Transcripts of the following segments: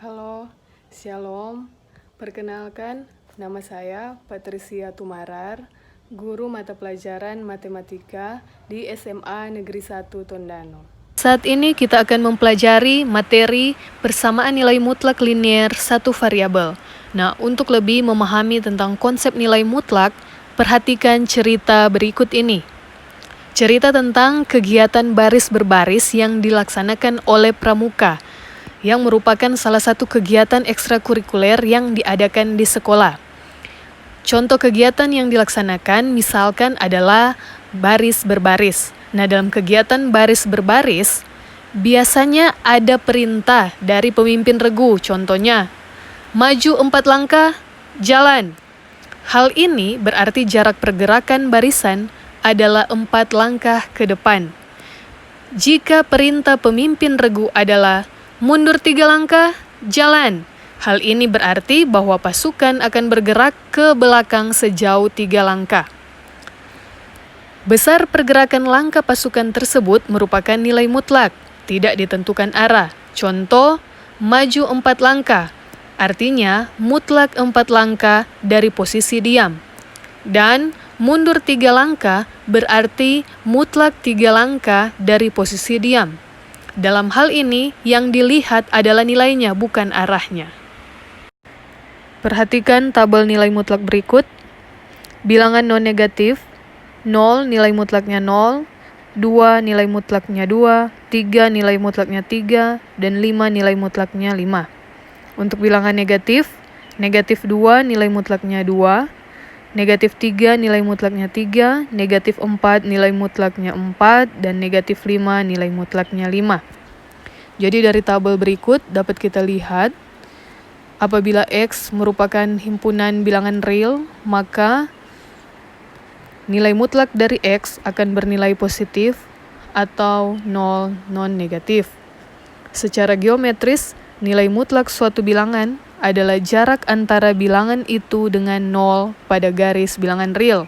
Halo, Shalom. Perkenalkan, nama saya Patricia Tumarar, guru mata pelajaran matematika di SMA Negeri 1 Tondano. Saat ini kita akan mempelajari materi persamaan nilai mutlak linier satu variabel. Nah, untuk lebih memahami tentang konsep nilai mutlak, perhatikan cerita berikut ini. Cerita tentang kegiatan baris berbaris yang dilaksanakan oleh pramuka, yang merupakan salah satu kegiatan ekstrakurikuler yang diadakan di sekolah. Contoh kegiatan yang dilaksanakan misalkan adalah baris berbaris. Nah, dalam kegiatan baris berbaris, biasanya ada perintah dari pemimpin regu, contohnya, maju 4 langkah, jalan. Hal ini berarti jarak pergerakan barisan adalah 4 langkah ke depan. Jika perintah pemimpin regu adalah mundur 3 langkah, jalan. Hal ini berarti bahwa pasukan akan bergerak ke belakang sejauh 3 langkah. Besar pergerakan langkah pasukan tersebut merupakan nilai mutlak, tidak ditentukan arah. Contoh, maju 4 langkah, artinya mutlak 4 langkah dari posisi diam. Dan mundur 3 langkah berarti mutlak 3 langkah dari posisi diam. Dalam hal ini, yang dilihat adalah nilainya, bukan arahnya. Perhatikan tabel nilai mutlak berikut. Bilangan non-negatif, 0 nilai mutlaknya 0, 2 nilai mutlaknya 2, 3 nilai mutlaknya 3, dan 5 nilai mutlaknya 5. Untuk bilangan negatif, negatif 2 nilai mutlaknya 2, negatif 3 nilai mutlaknya 3, negatif 4 nilai mutlaknya 4, dan negatif 5 nilai mutlaknya 5. Jadi dari tabel berikut dapat kita lihat, apabila X merupakan himpunan bilangan real, maka nilai mutlak dari X akan bernilai positif atau 0 non-negatif. Secara geometris, nilai mutlak suatu bilangan adalah jarak antara bilangan itu dengan 0 pada garis bilangan real.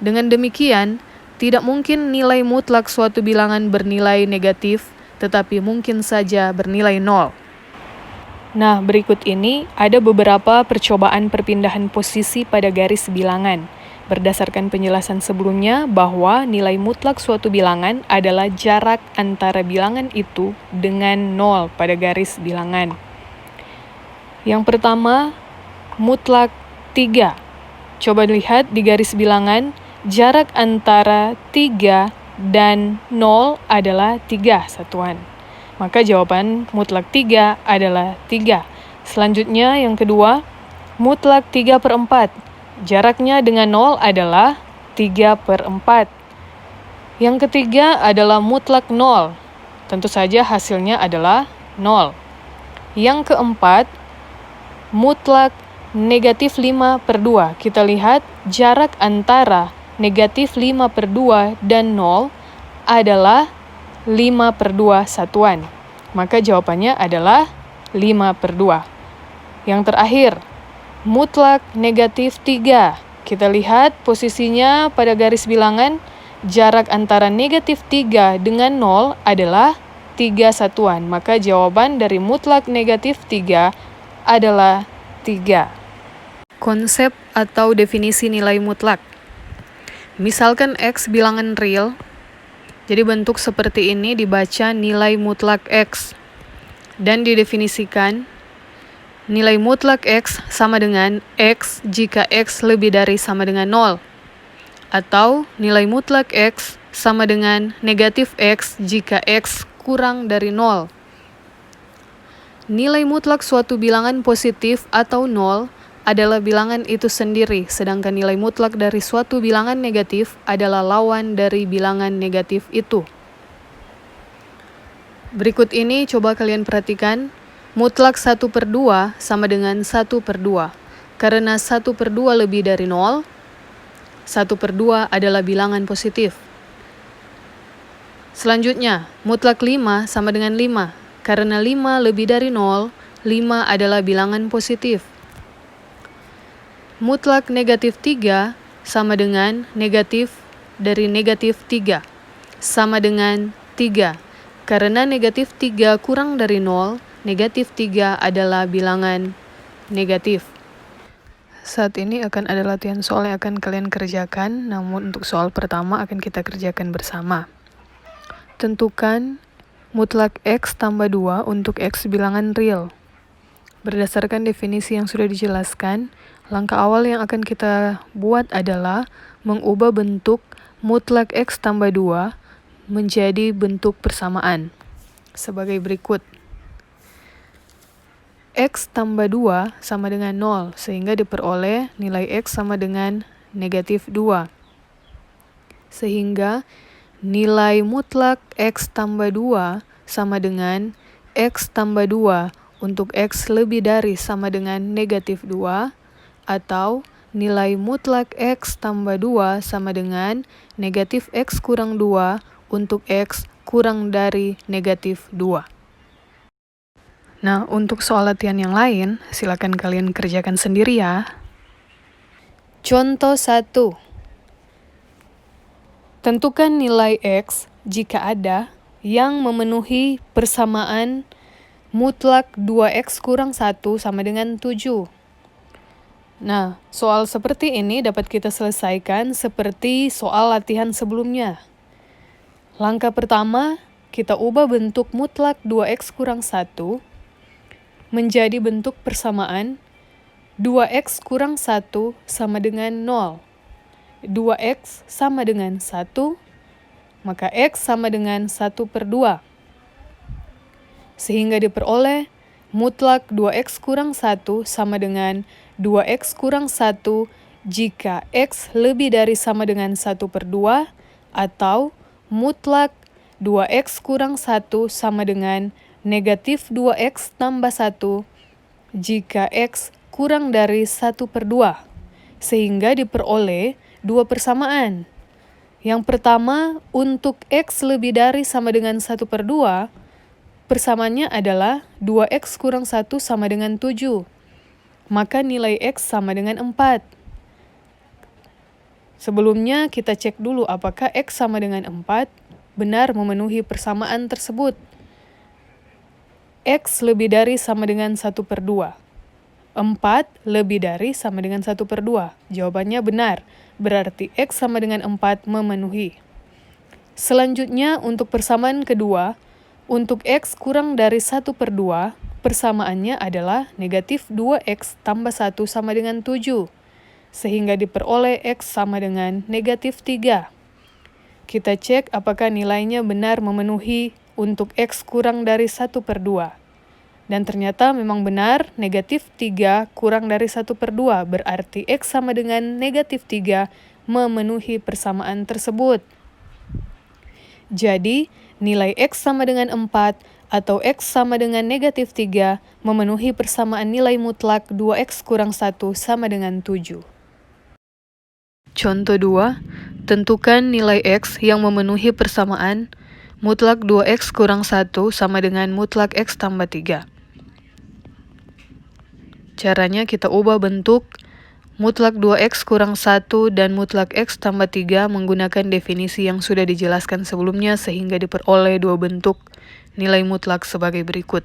Dengan demikian, tidak mungkin nilai mutlak suatu bilangan bernilai negatif, tetapi mungkin saja bernilai 0. Nah, berikut ini ada beberapa percobaan perpindahan posisi pada garis bilangan. Berdasarkan penjelasan sebelumnya bahwa nilai mutlak suatu bilangan adalah jarak antara bilangan itu dengan 0 pada garis bilangan. Yang pertama, mutlak 3. Coba lihat di garis bilangan, jarak antara 3 dan 0 adalah 3 satuan. Maka jawaban mutlak 3 adalah 3. Selanjutnya yang kedua, mutlak 3/4. Jaraknya dengan 0 adalah 3/4. Yang ketiga adalah mutlak 0. Tentu saja hasilnya adalah 0. Yang keempat, mutlak negatif 5/2. Kita lihat jarak antara negatif 5/2 dan 0 adalah 5/2 satuan. Maka jawabannya adalah 5/2. Yang terakhir, mutlak negatif 3. Kita lihat posisinya pada garis bilangan, jarak antara negatif 3 dengan 0 adalah 3 satuan. Maka jawaban dari mutlak negatif 3 adalah 3. Konsep atau definisi nilai mutlak. Misalkan X bilangan real, jadi bentuk seperti ini dibaca nilai mutlak X. Dan didefinisikan, nilai mutlak X sama dengan X jika X lebih dari sama dengan 0. Atau nilai mutlak X sama dengan negatif X jika X kurang dari 0. Nilai mutlak suatu bilangan positif atau 0 adalah bilangan itu sendiri, sedangkan nilai mutlak dari suatu bilangan negatif adalah lawan dari bilangan negatif itu. Berikut ini coba kalian perhatikan, mutlak 1/2 sama dengan 1/2. Karena 1/2 lebih dari 0, 1/2 adalah bilangan positif. Selanjutnya, mutlak 5 sama dengan 5. Karena 5 lebih dari 0, 5 adalah bilangan positif. Mutlak negatif 3 sama dengan negatif dari negatif 3. Sama dengan 3. Karena negatif 3 kurang dari 0, negatif 3 adalah bilangan negatif. Saat ini akan ada latihan soal yang akan kalian kerjakan, namun untuk soal pertama akan kita kerjakan bersama. Tentukan mutlak X tambah 2 untuk X bilangan real. Berdasarkan definisi yang sudah dijelaskan, langkah awal yang akan kita buat adalah mengubah bentuk mutlak X tambah 2 menjadi bentuk persamaan. Sebagai berikut. X tambah 2 sama dengan 0, sehingga diperoleh nilai X sama dengan negatif 2. Sehingga nilai mutlak X tambah 2 sama dengan X tambah 2 untuk X lebih dari sama dengan negatif 2, atau nilai mutlak X tambah 2 sama dengan negatif X kurang 2 untuk X kurang dari negatif 2. Nah, untuk soal latihan yang lain, silakan kalian kerjakan sendiri ya. Contoh 1. Tentukan nilai X jika ada yang memenuhi persamaan mutlak 2X kurang 1 sama dengan 7. Nah, soal seperti ini dapat kita selesaikan seperti soal latihan sebelumnya. Langkah pertama, kita ubah bentuk mutlak 2X kurang 1 menjadi bentuk persamaan 2X kurang 1 sama dengan 0. 2X sama dengan 1, maka X sama dengan 1/2. Sehingga diperoleh mutlak 2X kurang 1 sama dengan 2X kurang 1 jika X lebih dari sama dengan 1/2, atau mutlak 2X kurang 1 sama dengan negatif 2X tambah 1 jika X kurang dari 1/2. Sehingga diperoleh dua persamaan. Yang pertama, untuk X lebih dari sama dengan 1/2, persamaannya adalah 2X kurang 1 sama dengan 7. Maka nilai X sama dengan 4. Sebelumnya kita cek dulu apakah X sama dengan 4 benar memenuhi persamaan tersebut. X lebih dari sama dengan 1/2. 4 lebih dari sama dengan 1/2. Jawabannya benar, berarti X sama dengan 4 memenuhi. Selanjutnya untuk persamaan kedua, untuk X kurang dari 1/2, persamaannya adalah negatif 2X tambah 1 sama dengan 7. Sehingga diperoleh X sama dengan negatif 3. Kita cek apakah nilainya benar memenuhi untuk X kurang dari 1/2. Dan ternyata memang benar, negatif 3 kurang dari 1/2, berarti X sama dengan negatif 3 memenuhi persamaan tersebut. Jadi, nilai X sama dengan 4 atau X sama dengan negatif 3 memenuhi persamaan nilai mutlak 2X kurang 1 sama dengan 7. Contoh 2, tentukan nilai X yang memenuhi persamaan mutlak 2X kurang 1 sama dengan mutlak X tambah 3. Caranya kita ubah bentuk mutlak 2X kurang 1 dan mutlak X tambah 3 menggunakan definisi yang sudah dijelaskan sebelumnya sehingga diperoleh dua bentuk nilai mutlak sebagai berikut.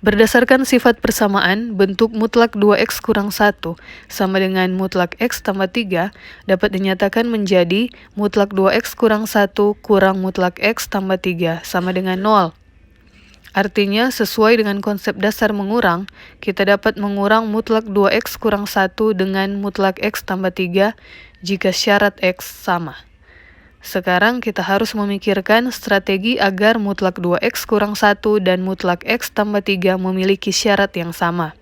Berdasarkan sifat persamaan, bentuk mutlak 2X kurang 1 sama dengan mutlak X tambah 3 dapat dinyatakan menjadi mutlak 2X kurang 1 kurang mutlak X tambah 3 sama dengan 0. Artinya, sesuai dengan konsep dasar mengurang, kita dapat mengurang mutlak 2X kurang 1 dengan mutlak X tambah 3 jika syarat X sama. Sekarang kita harus memikirkan strategi agar mutlak 2X kurang 1 dan mutlak X tambah 3 memiliki syarat yang sama.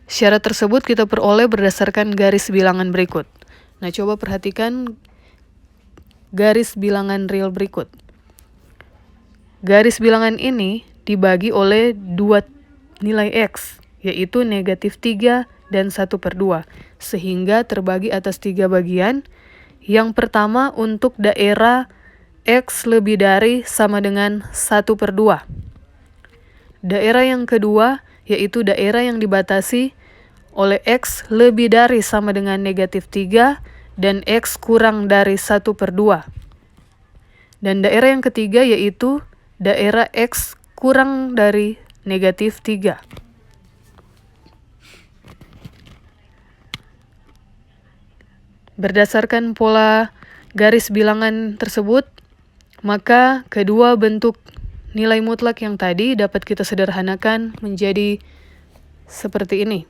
Syarat tersebut kita peroleh berdasarkan garis bilangan berikut. Nah, coba perhatikan garis bilangan real berikut. Garis bilangan ini dibagi oleh dua nilai X, yaitu negatif 3 dan 1/2, sehingga terbagi atas 3 bagian. Yang pertama untuk daerah X lebih dari sama dengan 1/2. Daerah yang kedua yaitu daerah yang dibatasi oleh X lebih dari sama dengan negatif 3 dan X kurang dari 1/2. Dan daerah yang ketiga yaitu daerah X kurang dari negatif 3. Berdasarkan pola garis bilangan tersebut, maka kedua bentuk nilai mutlak yang tadi dapat kita sederhanakan menjadi seperti ini.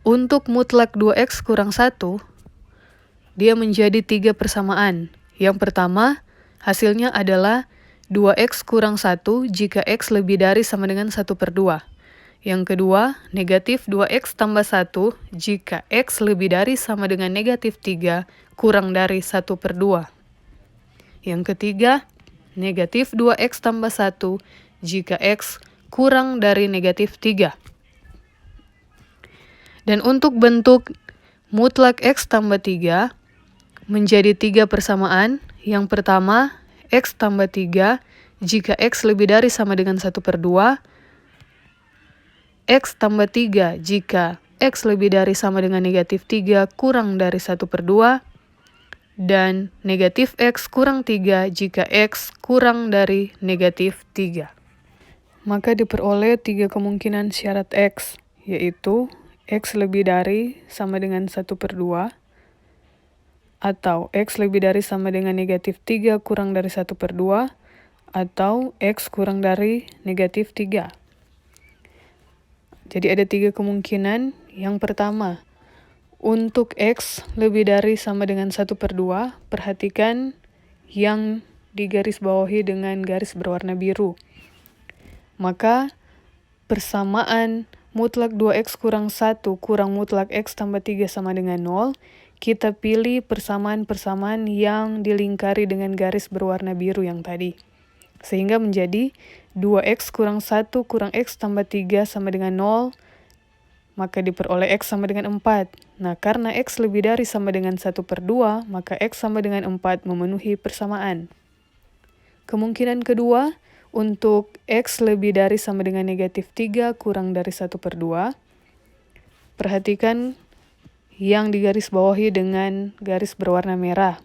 Untuk mutlak 2x kurang 1, dia menjadi 3 persamaan. Yang pertama, hasilnya adalah 2x kurang 1 jika x lebih dari sama dengan 1/2. Yang kedua, negatif 2x tambah 1 jika x lebih dari sama dengan negatif 3 kurang dari 1/2. Yang ketiga, negatif 2x tambah 1 jika x kurang dari negatif 3. Dan untuk bentuk mutlak x tambah 3 menjadi 3 persamaan. Yang pertama, x tambah 3 jika x lebih dari sama dengan 1/2. X tambah 3 jika x lebih dari sama dengan negatif 3 kurang dari 1/2. Dan negatif x kurang 3 jika x kurang dari negatif 3. Maka diperoleh 3 kemungkinan syarat x, yaitu x lebih dari sama dengan 1/2, atau x lebih dari sama dengan negatif 3 kurang dari 1/2, atau x kurang dari negatif 3. Jadi ada 3 kemungkinan. Yang pertama, untuk x lebih dari sama dengan 1/2, perhatikan yang digarisbawahi dengan garis berwarna biru. Maka persamaan mutlak 2x kurang 1 kurang mutlak x tambah 3 sama dengan 0, kita pilih persamaan-persamaan yang dilingkari dengan garis berwarna biru yang tadi. Sehingga menjadi 2x kurang 1 kurang x tambah 3 sama dengan 0, maka diperoleh x sama dengan 4. Nah, karena x lebih dari sama dengan 1/2, maka x sama dengan 4 memenuhi persamaan. Kemungkinan kedua, untuk x lebih dari sama dengan negatif 3 kurang dari 1/2, perhatikan yang digarisbawahi dengan garis berwarna merah.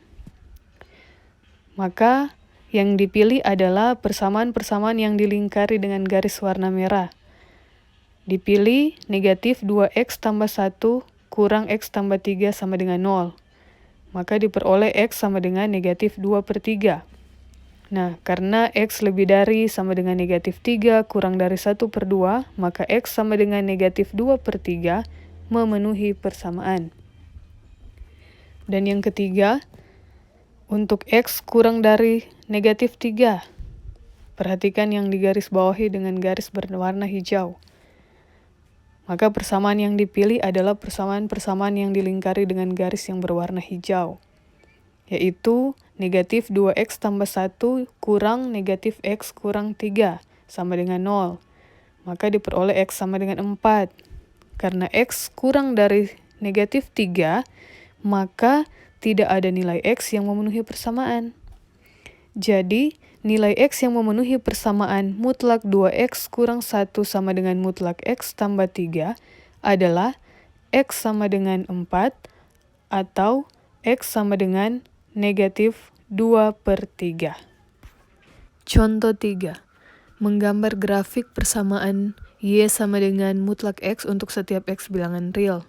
Maka yang dipilih adalah persamaan-persamaan yang dilingkari dengan garis warna merah. Dipilih negatif 2x tambah 1 kurang x tambah 3 sama dengan 0. Maka diperoleh x sama dengan negatif 2/3. Nah, karena x lebih dari sama dengan negatif 3 kurang dari 1/2, maka x sama dengan negatif 2/3 memenuhi persamaan. Dan yang ketiga, untuk x kurang dari negatif 3. Perhatikan yang digarisbawahi dengan garis berwarna hijau. Maka persamaan yang dipilih adalah persamaan-persamaan yang dilingkari dengan garis yang berwarna hijau, yaitu negatif 2x tambah 1 kurang negatif x kurang 3 sama dengan 0. Maka diperoleh x sama dengan 4. Karena x kurang dari negatif 3, maka tidak ada nilai x yang memenuhi persamaan. Jadi, nilai x yang memenuhi persamaan mutlak 2x kurang 1 sama dengan mutlak x tambah 3 adalah x sama dengan 4 atau x sama dengan negatif 2/3. Contoh 3. Menggambar grafik persamaan y sama dengan mutlak x untuk setiap x bilangan real.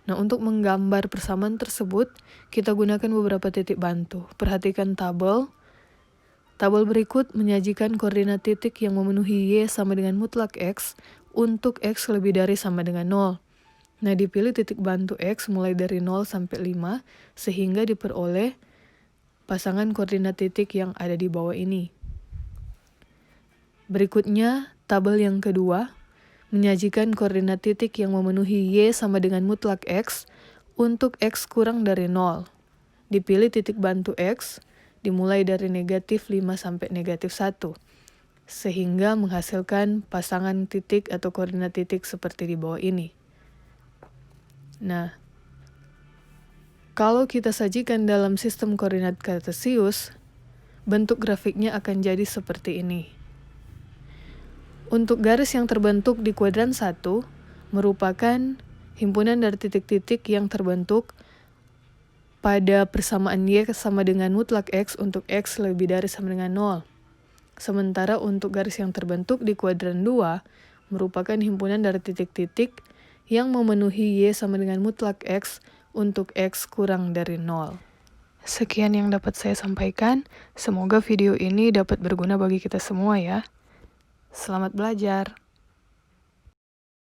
Nah, untuk menggambar persamaan tersebut, kita gunakan beberapa titik bantu. Perhatikan tabel. Tabel berikut menyajikan koordinat titik yang memenuhi y sama dengan mutlak x untuk x lebih dari sama dengan 0. Nah, dipilih titik bantu x mulai dari 0 sampai 5, sehingga diperoleh pasangan koordinat titik yang ada di bawah ini. Berikutnya, tabel yang kedua menyajikan koordinat titik yang memenuhi y sama dengan mutlak x untuk x kurang dari 0. Dipilih titik bantu x dimulai dari negatif 5 sampai negatif 1, sehingga menghasilkan pasangan titik atau koordinat titik seperti di bawah ini. Nah, kalau kita sajikan dalam sistem koordinat kartesius, bentuk grafiknya akan jadi seperti ini. Untuk garis yang terbentuk di kuadran 1 merupakan himpunan dari titik-titik yang terbentuk pada persamaan Y sama dengan mutlak X untuk X lebih dari sama dengan 0. Sementara untuk garis yang terbentuk di kuadran 2 merupakan himpunan dari titik-titik yang memenuhi Y sama dengan mutlak X untuk X kurang dari 0. Sekian yang dapat saya sampaikan. Semoga video ini dapat berguna bagi kita semua ya. Selamat belajar.